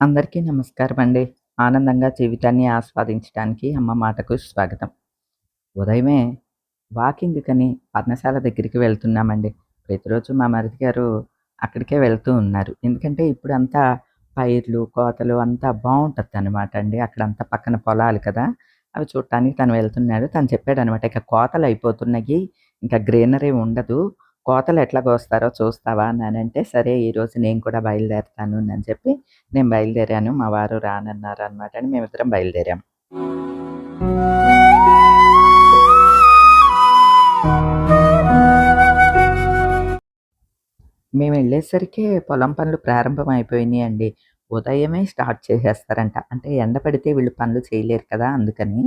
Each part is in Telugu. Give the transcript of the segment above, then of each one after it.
అందరికీ నమస్కారం అండి. ఆనందంగా జీవితాన్ని ఆస్వాదించడానికి అమ్మ మాటకు స్వాగతం. ఉదయమే వాకింగ్‌కని పర్ణశాల దగ్గరికి వెళ్తున్నామండి. ప్రతిరోజు మా మరిది గారు అక్కడికే వెళ్తూ ఉన్నారు. ఎందుకంటే ఇప్పుడంతా పైర్లు, కోతలు అంతా బావుంటదనమాట అండి. అక్కడంతా పక్కన పొలాలు కదా! అవి చూడటానికి తను వెళ్తున్నాడు. తను చెప్పాడనమాట. "ఇక కోతలయిపోతున్నయి. ఇంక గ్రీనరీ ఉండదు. కోతలు ఎట్లా కోస్తారో చూస్తావా?" అన్నానంటే, "సరే ఈరోజు నేను కూడా బయలుదేరతాను" అని చెప్పి నేను బయలుదేరాను. మా వారు రానన్నారనమాట అండి. మేమిద్దరం బయలుదేరాం. మేమెళ్ళేసరికే పొలం పనులు ప్రారంభమైపోయినియండి. ఉదయమే స్టార్ట్ చేసేస్తారంట. అంటే ఎండ పడితే వీళ్ళు పనులు చేయలేరు కదా! అందుకని.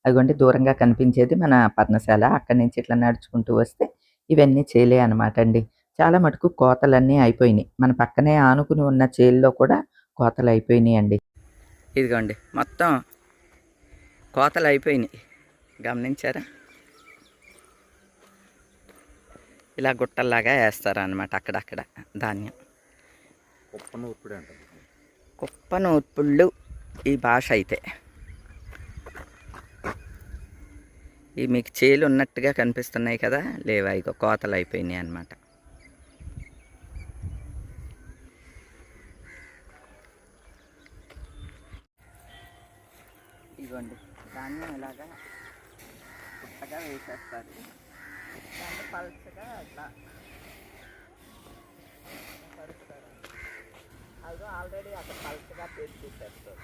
అదిగోండి దూరంగా కనిపించేది మన పర్ణశాల. అక్కడి నుంచి ఇట్లా నడుచుకుంటూ వస్తే ఇవన్నీ చేలే అనమాటండి. చాలా మటుకు కోతలన్నీ అయిపోయినియి. మన పక్కనే ఆనుకుని ఉన్న చేల్లో కూడా కోతలయిపోయినియండి. ఇదిగోండి మొత్తం కోతలయిపోయినియి. గమనించారా? ఇలా గుట్టల్లాగా ఏస్తారనమాట అక్కడక్కడ ధాన్యం. కుప్పనూర్పుళ్ళు ఈ భాష అయితే. ఈ మీకు చేలు ఉన్నట్టుగా కనిపిస్తున్నాయి కదా! లేవా ఇగో కోతలు అయిపోయినాయి అనమాట. ఇదిగోండి ధాన్యం ఇలాగా గుట్టగా వేసేస్తారు. దాన్ని పల్చగా ఇట్లా పరుస్తారు. అదిగో ఆల్రెడీ అక్కడ పల్చగా పేర్చేసేస్తారు.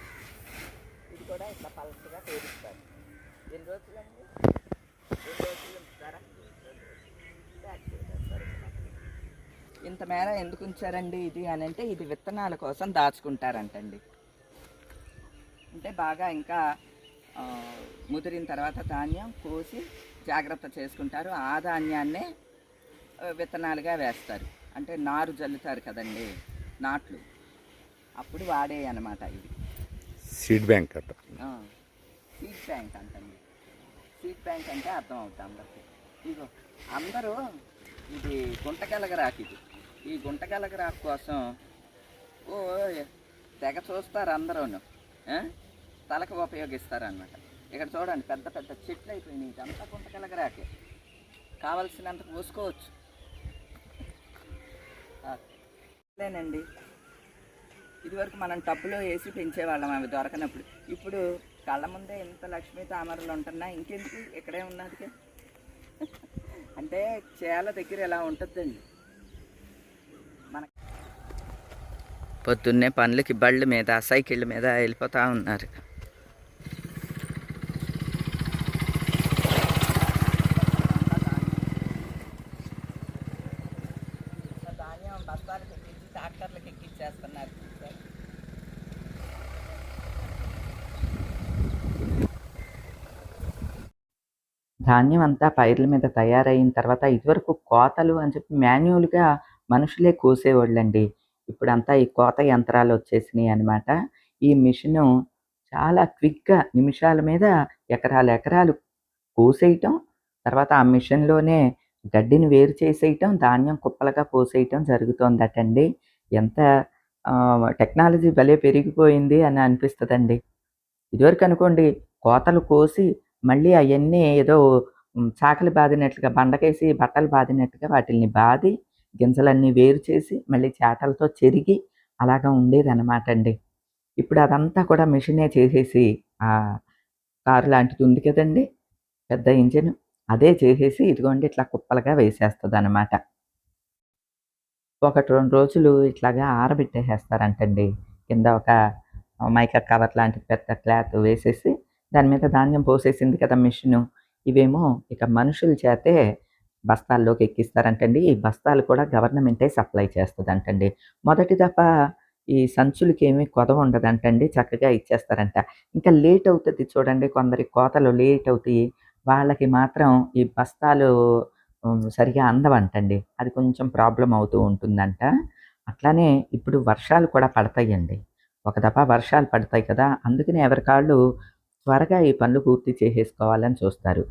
ఇది కూడా ఇట్లా పల్చగా పేరుస్తారు. ఎన్ని రోజులండి? 2 రోజులు ఉంచుతారా? ఇంత మేర ఎందుకు ఉంచారండి ఇది అని అంటే, ఇది విత్తనాల కోసం దాచుకుంటారంటండి. అంటే బాగా ఇంకా ముదిరిన తర్వాత ధాన్యం కోసి జాగ్రత్త చేసుకుంటారు. ఆ ధాన్యాన్నే విత్తనాలుగా వేస్తారు. అంటే నారు జల్లుతారు కదండి, నాట్లు అప్పుడు వాడే అనమాట ఇవి. సీడ్ బ్యాంక్ అంట. సీడ్ బ్యాంక్ అంటండి. సీడ్ బ్యాంక్ అంటే అర్థం అవుతుంది అందరికి. ఇగో అందరూ ఇది గుంటగలగరాకు. ఈ గుంటగలగరాకు కోసం ఓ తెగ చూస్తారు అందరూను. తలకు ఉపయోగిస్తారనమాట. ఇక్కడ చూడండి పెద్ద పెద్ద చెట్లు అయిపోయినాయి. ఇదంతా గుంటగలగరాకే. కావలసినంత పోసుకోవచ్చు. లేనండి, ఇదివరకు మనం టబ్బులో వేసి పెంచేవాళ్ళం అవి దొరకనప్పుడు. ఇప్పుడు కళ్ళ ముందే ఇంత లక్ష్మీ తామరలు ఉంటున్నా ఇంకెందుకు ఇక్కడే ఉన్నదిగా. అంటే చేల దగ్గర ఎలా ఉంటుందండి. మన పొద్దున్నే పనులకి బళ్ళ మీద సైకిళ్ళ మీద వెళ్ళిపోతూ ఉన్నారు. ధాన్యం బస్తాలకు ఎక్కించి ట్రాక్టర్లకు ఎక్కించేస్తున్నారు. ధాన్యం అంతా పైర్ల మీద తయారయిన తర్వాత ఇదివరకు కోతలు అని చెప్పి మాన్యువల్‌గా మనుషులే కోసేవాళ్ళండి. ఇప్పుడంతా ఈ కోత యంత్రాలు వచ్చేసినాయి అనమాట. ఈ మిషను చాలా క్విక్‌గా నిమిషాల మీద ఎకరాలు ఎకరాలు కోసేయటం, తర్వాత ఆ మిషన్‌లోనే గడ్డిని వేరు చేసేయటం, ధాన్యం కుప్పలుగా కోసేయటం జరుగుతోందటండి. ఎంత టెక్నాలజీ భలే పెరిగిపోయింది అని అనిపిస్తదండి. ఇదివరకు అనుకోండి కోతలు కోసి మళ్ళీ అయన్నీ ఏదో చాకలి బాదినట్లుగా బండకేసి బట్టలు బాదినట్టుగా వాటిల్ని బాది గింజలన్నీ వేరు చేసి మళ్ళీ చాటలతో చెరిగి అలాగా ఉండేదనమాట అండి. ఇప్పుడు అదంతా కూడా మిషనే చేసేసి కారు లాంటిది ఉంది కదండీ! పెద్ద ఇంజిన్ అదే చేసేసి ఇదిగోండి ఇట్లా కుప్పలుగా వేసేస్తదనమాట. 1, 2 రోజులు ఇట్లాగా ఆరబెట్టేసేస్తారంటండి. కింద ఒక మైకా కవర్ లాంటిది పెద్ద క్లాత్ వేసేసి దాని మీద ధాన్యం పోసేసింది కదా మిషను. ఇవేమో ఇక మనుషుల చేతే బస్తాల్లోకి ఎక్కిస్తారంటండి. ఈ బస్తాలు కూడా గవర్నమెంటే సప్లై చేస్తదంటండి. మొదటి దఫా ఈ సంచులకేమి కొదవ ఉండదంటండి. చక్కగా ఇచ్చేస్తారంట. ఇంకా లేట్ అవుతది చూడండి, కొందరి కోతలు లేట్ అవుతాయి. వాళ్ళకి మాత్రం ఈ బస్తాలు సరిగ్గా అందవంటండి. అది కొంచెం ప్రాబ్లమ్ అవుతూ ఉంటుందంట. అట్లానే ఇప్పుడు వర్షాలు కూడా పడతాయండి. ఒక దఫా వర్షాలు పడతాయి కదా! అందుకని ఎవరికాళ్ళు త్వరగా ఈ పనులు పూర్తి చేసేసుకోవాలని చూస్తారు.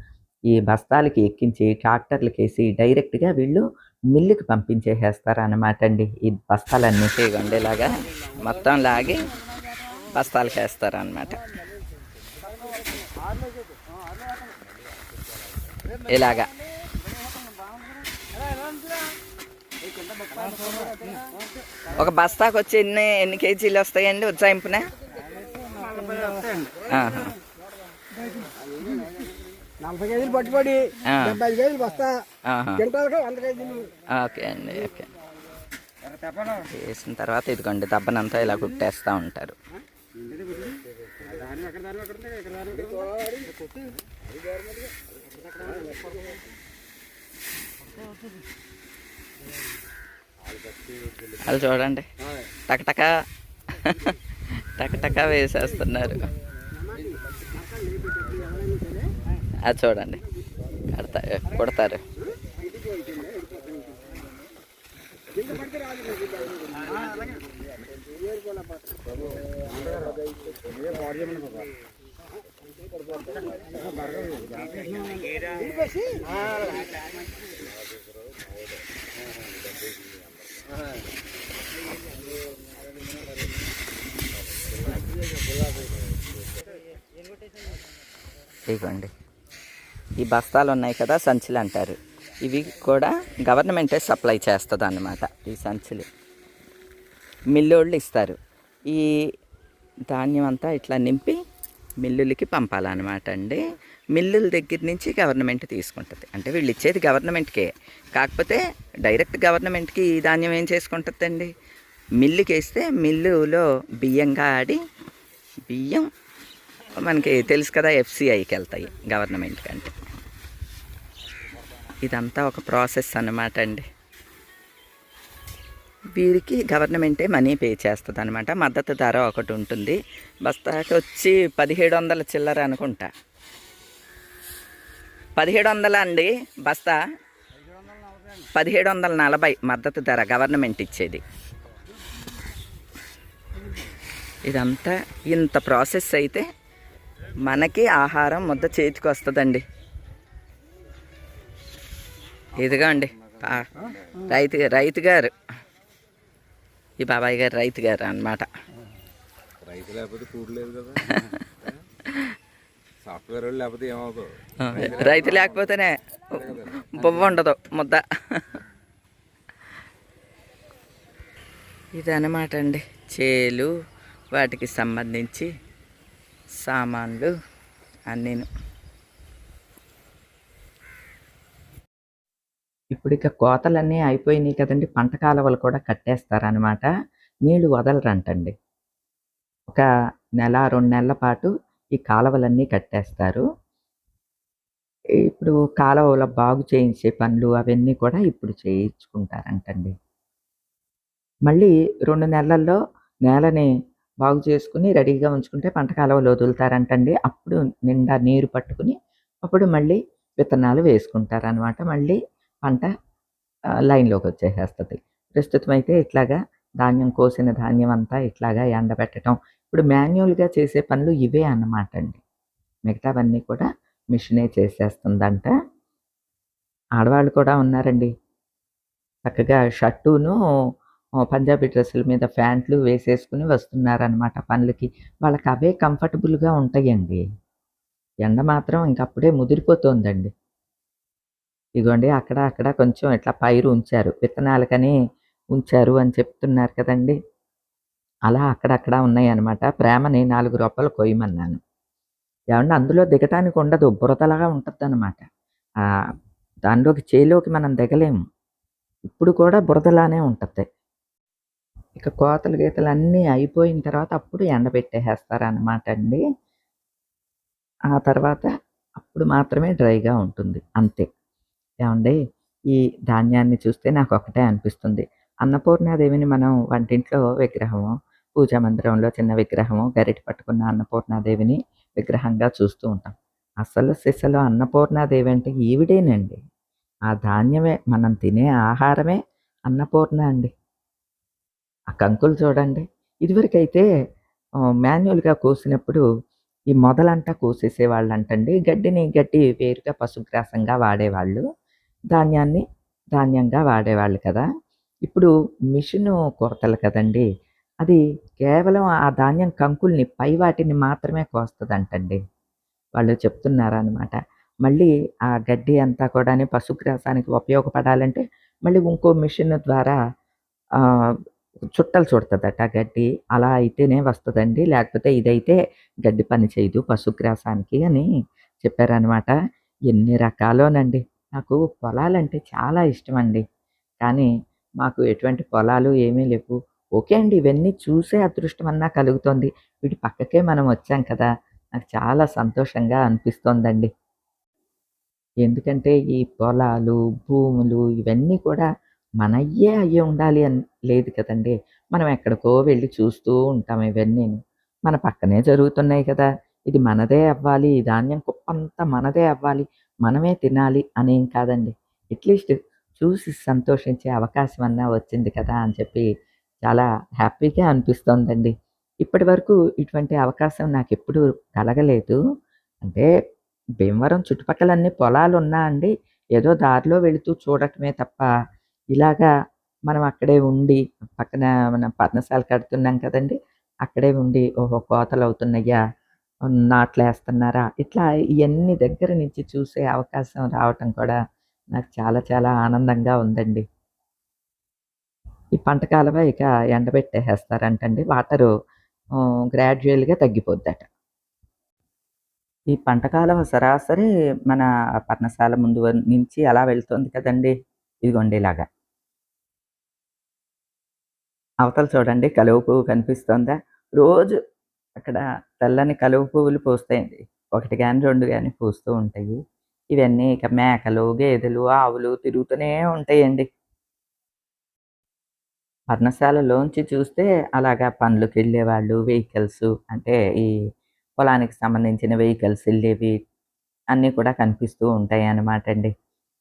ఈ బస్తాలకి ఎక్కించి ట్రాక్టర్లకేసి డైరెక్ట్‌గా వీళ్ళు మిల్లుకి పంపించేసేస్తారనమాటండి. ఈ బస్తాలన్నీ ఇగోండి ఇలాగా మొత్తం లాగి బస్తాలకి వేస్తారనమాట. ఇలాగా ఒక బస్తాకు వచ్చి ఎన్ని కేజీలు వస్తాయండి ఉజ్జాయింపున? ఆహా. 40 కేజీలు పట్టుబడి 75 కేజీలు బస్తా, క్వింటాల్కి 100 కేజీలు. ఓకే అండి, ఓకే. వేసిన తర్వాత ఇదిగోండి దబ్బనంతా ఇలా కుట్టేస్తూ ఉంటారు. వాళ్ళు చూడండి టకటక టకటక వేసేస్తున్నారు. అది చూడండి కొడతారు. ఇదిగోండి ఈ బస్తాలు ఉన్నాయి కదా, సంచులు అంటారు. ఇవి కూడా గవర్నమెంటే సప్లై చేస్తుంది అన్నమాట. ఈ సంచులు మిల్లోళ్ళు ఇస్తారు. ఈ ధాన్యం అంతా ఇట్లా నింపి మిల్లులకి పంపాలన్నమాట అండి. మిల్లుల దగ్గర నుంచి గవర్నమెంట్ తీసుకుంటుంది. అంటే వీళ్ళు ఇచ్చేది గవర్నమెంట్కే, కాకపోతే డైరెక్ట్ గవర్నమెంట్కి ఈ ధాన్యం ఏం చేసుకుంటుందండి, మిల్లుకి వేస్తే మిల్లులో బియ్యంగా ఆడి బియ్యం మనకి తెలుసు కదా ఎఫ్సిఐకి వెళ్తాయి గవర్నమెంట్ కంటే. ఇదంతా ఒక ప్రాసెస్ అన్నమాట అండి. వీరికి గవర్నమెంటే మనీ పే చేస్తుంది అనమాట. మద్దతు ధర ఒకటి ఉంటుంది. బస్తాకి వచ్చి 1700 చిల్లర అనుకుంటా. 1700 అండి బస్తా. 1740 మద్దతు ధర గవర్నమెంట్ ఇచ్చేది. ఇదంతా ఇంత ప్రాసెస్ అయితే మనకి ఆహారం ముద్ద చేతికి వస్తుందండి. ఇదిగోండి రైతు గారు, ఈ బాబాయ్ గారు రైతు గారు అన్నమాట. రైతు లేకపోతే కూడు లేదు కదా, సాఫ్ట్వేర్ వాళ్ళు లేకపోతే ఏమవుతుంది? రైతు లేకపోతేనే బొవ్వ ఉండదు ముద్ద. ఇదన్నమాట అండి చేలు, వాటికి సంబంధించి సామాన్లు అన్నీను. ఇప్పుడు ఇక కోతలన్నీ అయిపోయినాయి కదండి, పంట కాలువలు కూడా కట్టేస్తారనమాట. నీళ్లు వదలరంటండి. ఒక 1-2 నెలల పాటు ఈ కాలువలన్నీ కట్టేస్తారు. ఇప్పుడు కాలువల బాగు చేయించే పనులు అవన్నీ కూడా ఇప్పుడు చేయించుకుంటారంటండి. మళ్ళీ 2 నెలల్లో నేలని బాగు చేసుకుని రెడీగా ఉంచుకుంటే పంట కాలువలు వదులుతారంటండి. అప్పుడు నిండా నీరు పట్టుకుని అప్పుడు మళ్ళీ విత్తనాలు వేసుకుంటారనమాట. మళ్ళీ పంట లైన్లోకి వచ్చేసేస్తుంది. ప్రస్తుతం అయితే ఇట్లాగా ధాన్యం, కోసిన ధాన్యం అంతా ఇట్లాగా ఎండబెట్టడం. ఇప్పుడు మాన్యువల్గా చేసే పనులు ఇవే అన్నమాట అండి. మిగతావన్నీ కూడా మిషనే చేసేస్తుందంట. ఆడవాళ్ళు కూడా ఉన్నారండి, చక్కగా షర్టును పంజాబీ డ్రెస్సుల మీద ప్యాంట్లు వేసేసుకుని వస్తున్నారనమాట పనులకి. వాళ్ళకి అవే కంఫర్టబుల్గా ఉంటాయండి. ఎండ మాత్రం ఇంకప్పుడే ముదిరిపోతుందండి. ఇదిగోండి అక్కడ కొంచెం ఇట్లా పైరు ఉంచారు, విత్తనాలకని ఉంచారు అని చెప్తున్నారు కదండి. అలా అక్కడక్కడ ఉన్నాయి అనమాట. ప్రేమని 4 రూపాయలు కొయ్యమన్నాను. ఏమన్నా అందులో దిగటానికి ఉండదు, బురదలాగా ఉంటుంది అనమాట. దానిలోకి చేలోకి మనం దిగలేము. ఇప్పుడు కూడా బురదలానే ఉంటుంది. ఇక కోతలు గీతలు అన్నీ అయిపోయిన తర్వాత అప్పుడు ఎండబెట్టేసేస్తారనమాట అండి. ఆ తర్వాత అప్పుడు మాత్రమే డ్రైగా ఉంటుంది అంతే. ఏమండి ఈ ధాన్యాన్ని చూస్తే నాకు ఒకటే అనిపిస్తుంది, అన్నపూర్ణాదేవిని మనం వంటింట్లో విగ్రహము, పూజా మందిరంలో చిన్న విగ్రహము, గరిటె పట్టుకున్న అన్నపూర్ణాదేవిని విగ్రహంగా చూస్తూ ఉంటాం. అసలు సిసలు అన్నపూర్ణాదేవి అంటే ఈవిడేనండి. ఆ ధాన్యమే, మనం తినే ఆహారమే అన్నపూర్ణ అండి. ఆ కంకులు చూడండి. ఇదివరకైతే మాన్యువల్గా కోసినప్పుడు ఈ మొదలంతా కోసేసేవాళ్ళంటండి. గడ్డి వేరుగా పశుగ్రాసంగా వాడేవాళ్ళు, ధాన్యాన్ని ధాన్యంగా వాడేవాళ్ళు కదా. ఇప్పుడు మిషను కొరతలు కదండి, అది కేవలం ఆ ధాన్యం కంకుల్ని పై వాటిని మాత్రమే కోస్తదంటండి. వాళ్ళు చెప్తున్నారనమాట. మళ్ళీ ఆ గడ్డి అంతా కూడాని పశుగ్రాసానికి ఉపయోగపడాలంటే మళ్ళీ ఇంకో మిషన్ ద్వారా ఆహ్, చుట్టలు చుడతదట గడ్డి. అలా అయితేనే వస్తదండి. లేకపోతే ఇదైతే గడ్డి పని చేయదు పశుగ్రాసానికి అని చెప్పారనమాట. ఎన్ని రకాలోనండి. నాకు పొలాలంటే చాలా ఇష్టమండి. కానీ మాకు ఎటువంటి పొలాలు ఏమీ లేవు. ఓకే అండి. ఇవన్నీ చూసే అదృష్టమన్నా కలుగుతోంది. వీటి పక్కకే మనం వచ్చాం కదా! నాకు చాలా సంతోషంగా అనిపిస్తోందండి. ఎందుకంటే ఈ పొలాలు, భూములు ఇవన్నీ కూడా మనయ్యే అయ్యి ఉండాలి అని లేదు కదండీ! మనం ఎక్కడికో వెళ్లి చూస్తూ ఉంటాం ఇవన్నీను. మన పక్కనే జరుగుతున్నాయి కదా! ఇది మనదే అవ్వాలి, ఈ ధాన్యం కుప్పంతా మనదే అవ్వాలి, మనమే తినాలి అనేం కాదండి. అట్‌లీస్ట్ చూసి సంతోషించే అవకాశమన్నా వచ్చింది కదా! అని చెప్పి చాలా హ్యాపీగా అనిపిస్తోందండి. ఇప్పటివరకు ఇటువంటి అవకాశం నాకెప్పుడూ కలగలేదు. అంటే భీమవరం చుట్టుపక్కలన్నీ పొలాలున్నా అండి, ఏదో దారిలో వెళుతూ చూడటమే తప్ప, ఇలాగా మనం అక్కడే ఉండి, పక్కన మన పర్ణశాల కడుతున్నాం కదండీ! అక్కడే ఉండి, ఓహో! కోతలవుతున్నయ్యా, నాట్లేస్తన్నారా, ఇట్లా ఇయన్నీ దగ్గర నుంచి చూసే అవకాశం రావటం కూడా నాకు చాలా చాలా ఆనందంగా ఉందండి. ఈ పంట కాలువ ఇక ఎండబెట్టేసేస్తారంటండి. వాటరు గ్రాడ్యుయల్‌గా తగ్గిపోద్దట. ఈ పంట కాలం సరాసరి మన పర్ణశాల ముందు నుంచి అలా వెళ్తుంది కదండీ! ఇదిగోండి ఇలాగా. అవతల చూడండి కలువ పువ్వు కనిపిస్తోందా? రోజు అక్కడ తెల్లని కలువ పువ్వులు పూస్తాయండి. 1 గాని, 2 గాని పూస్తూ ఉంటాయి. ఇవన్నీ ఇక మేకలు, గేదెలు, ఆవులు తిరుగుతూనే ఉంటాయండి. పర్ణశాలలోంచి చూస్తే అలాగా పనులకెళ్ళేవాళ్ళు, వెహికల్సు అంటే ఈ పొలానికి సంబంధించిన వెహికల్స్ ఎళ్ళేవి అన్నీ కూడా కనిపిస్తూ ఉంటాయనమాటండి.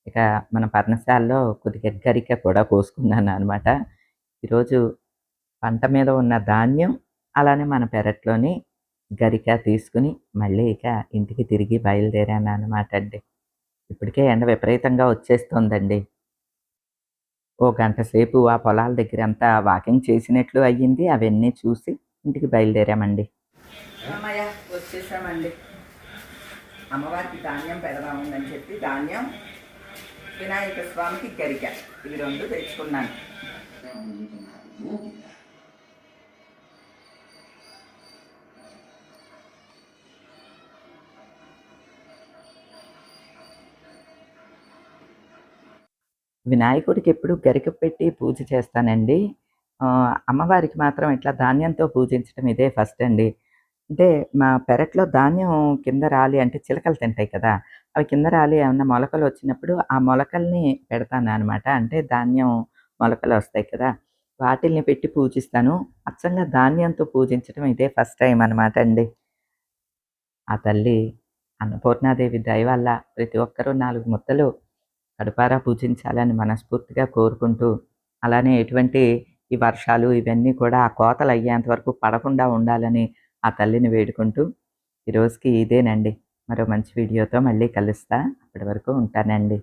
ఇక మన పర్ణశాలలో కొద్దిగా గరిక కూడా కోసుకున్నాననమాట. ఈరోజు పంట మీద ఉన్న ధాన్యం, అలానే మన పెరట్లోని గరిక తీసుకొని మళ్ళీ ఇక ఇంటికి తిరిగి బయలుదేరాననమాటండి. ఇప్పటికే ఎండ విపరీతంగా వచ్చేస్తోందండి. ఓ గంట సేపు ఆ పొలాల దగ్గరంతా వాకింగ్ చేసినట్లు అయ్యింది. అవన్నీ చూసి ఇంటికి బయలుదేరామండి. హమ్మయ్య! వచ్చేసామండి. అమ్మవారికి ధాన్యం పెడదామని చెప్పి ధాన్యం, వినాయక స్వామికి గరిక ఇవి 2 తెచ్చుకున్నాను. వినాయకుడికి ఎప్పుడు గరిక పెట్టి పూజ చేస్తానండి. అమ్మవారికి మాత్రం ఇట్లా ధాన్యంతో పూజించడం ఇదే ఫస్ట్ అండి. అంటే మా పెరట్లో ధాన్యం కింద రాలి అంటే చిలకలు తింటాయి కదా! అవి కింద రాలి ఏమన్నా మొలకలొచ్చినప్పుడు ఆ మొలకల్ని పెడతాననమాట. అంటే ధాన్యం మొలకలొస్తాయి కదా! వాటిల్ని పెట్టి పూజిస్తాను. అచ్చంగా ధాన్యంతో పూజించడం ఇదే ఫస్ట్ టైమ్ అనమాట అండి. ఆ తల్లి అన్నపూర్ణాదేవి దయ వల్ల ప్రతి ఒక్కరూ 4 ముద్దలు కడుపారా పూజించాలని మనస్ఫూర్తిగా కోరుకుంటూ, అలానే ఎటువంటి ఈ వర్షాలు ఇవన్నీ కూడా ఆ కోతలయ్యేంత వరకు పడకుండా ఉండాలని ఆ తల్లిని వేడుకుంటూ, ఈరోజుకి ఇదేనండి. మరో మంచి వీడియోతో మళ్ళీ కలుస్తా. అప్పటి వరకు ఉంటానండి.